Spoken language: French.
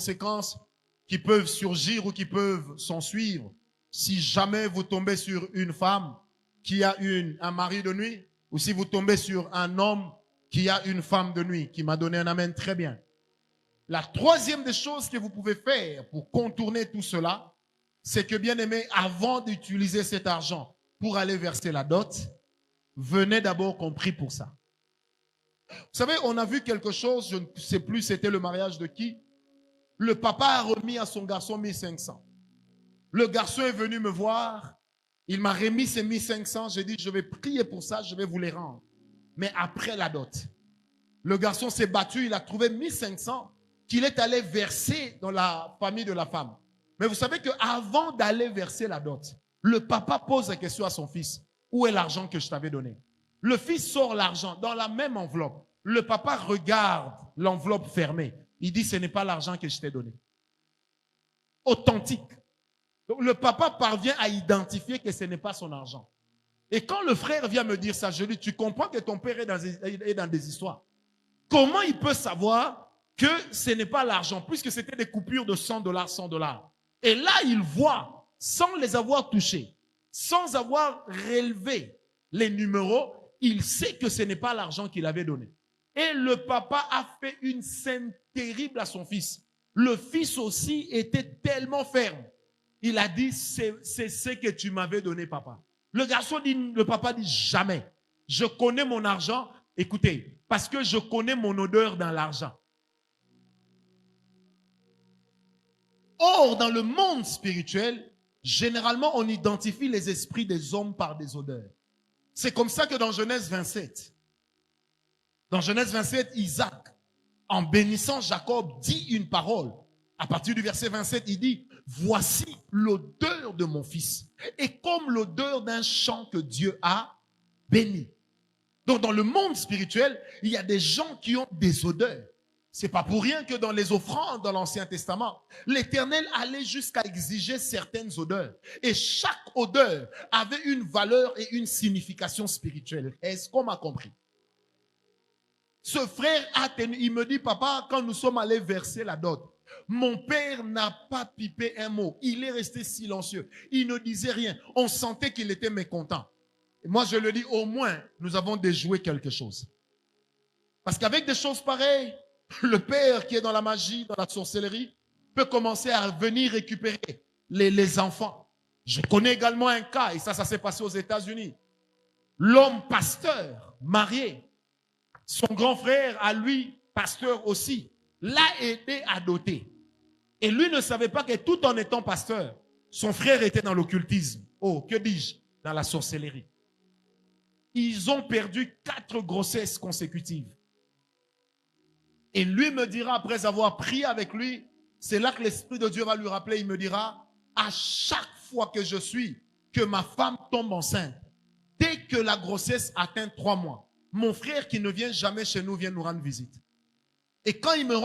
conséquences qui peuvent surgir ou qui peuvent s'en suivre si jamais vous tombez sur une femme qui a un mari de nuit ou si vous tombez sur un homme qui a une femme de nuit, qui m'a donné un amen très bien. La troisième des choses que vous pouvez faire pour contourner tout cela, c'est que, bien aimé, avant d'utiliser cet argent pour aller verser la dot, venez d'abord qu'on prie pour ça. Vous savez, on a vu quelque chose, je ne sais plus c'était le mariage de qui. Le papa a remis à son garçon 1500. Le garçon est venu me voir, il m'a remis ces 1500, j'ai dit je vais prier pour ça, je vais vous les rendre. Mais après la dot, le garçon s'est battu, il a trouvé 1500 qu'il est allé verser dans la famille de la femme. Mais vous savez qu'avant d'aller verser la dot, le papa pose la question à son fils, où est l'argent que je t'avais donné? Le fils sort l'argent dans la même enveloppe. Le papa regarde l'enveloppe fermée. Il dit, ce n'est pas l'argent que je t'ai donné. Authentique. Donc le papa parvient à identifier que ce n'est pas son argent. Et quand le frère vient me dire ça, je lui dis, tu comprends que ton père est dans des histoires. Comment il peut savoir que ce n'est pas l'argent, puisque c'était des coupures de $100, $100. Et là, il voit, sans les avoir touchés, sans avoir relevé les numéros, il sait que ce n'est pas l'argent qu'il avait donné. Et le papa a fait une scène terrible à son fils. Le fils aussi était tellement ferme. Il a dit, c'est ce que tu m'avais donné, papa. Le papa dit, jamais. Je connais mon argent, écoutez, parce que je connais mon odeur dans l'argent. Or, dans le monde spirituel, généralement, on identifie les esprits des hommes par des odeurs. C'est comme ça que dans Genèse 27, Isaac, en bénissant Jacob, dit une parole. À partir du verset 27, il dit, voici l'odeur de mon fils. Et comme l'odeur d'un champ que Dieu a béni. Donc dans le monde spirituel, il y a des gens qui ont des odeurs. C'est pas pour rien que dans les offrandes dans l'Ancien Testament, l'Éternel allait jusqu'à exiger certaines odeurs. Et chaque odeur avait une valeur et une signification spirituelle. Est-ce qu'on m'a compris? Ce frère a tenu, il me dit, papa, quand nous sommes allés verser la dot, mon père n'a pas pipé un mot. Il est resté silencieux. Il ne disait rien. On sentait qu'il était mécontent. Et moi, je le dis, au moins, nous avons déjoué quelque chose. Parce qu'avec des choses pareilles, le père qui est dans la magie, dans la sorcellerie, peut commencer à venir récupérer les enfants. Je connais également un cas, et ça s'est passé aux États-Unis. L'homme pasteur, marié, son grand frère, à lui, pasteur aussi, l'a aidé à doter. Et lui ne savait pas que tout en étant pasteur, son frère était dans l'occultisme. Oh, que dis-je? Dans la sorcellerie. Ils ont perdu 4 grossesses consécutives. Et lui me dira, après avoir prié avec lui, c'est là que l'Esprit de Dieu va lui rappeler, il me dira, à chaque fois que ma femme tombe enceinte, dès que la grossesse atteint 3 mois, mon frère qui ne vient jamais chez nous vient nous rendre visite. Et quand il me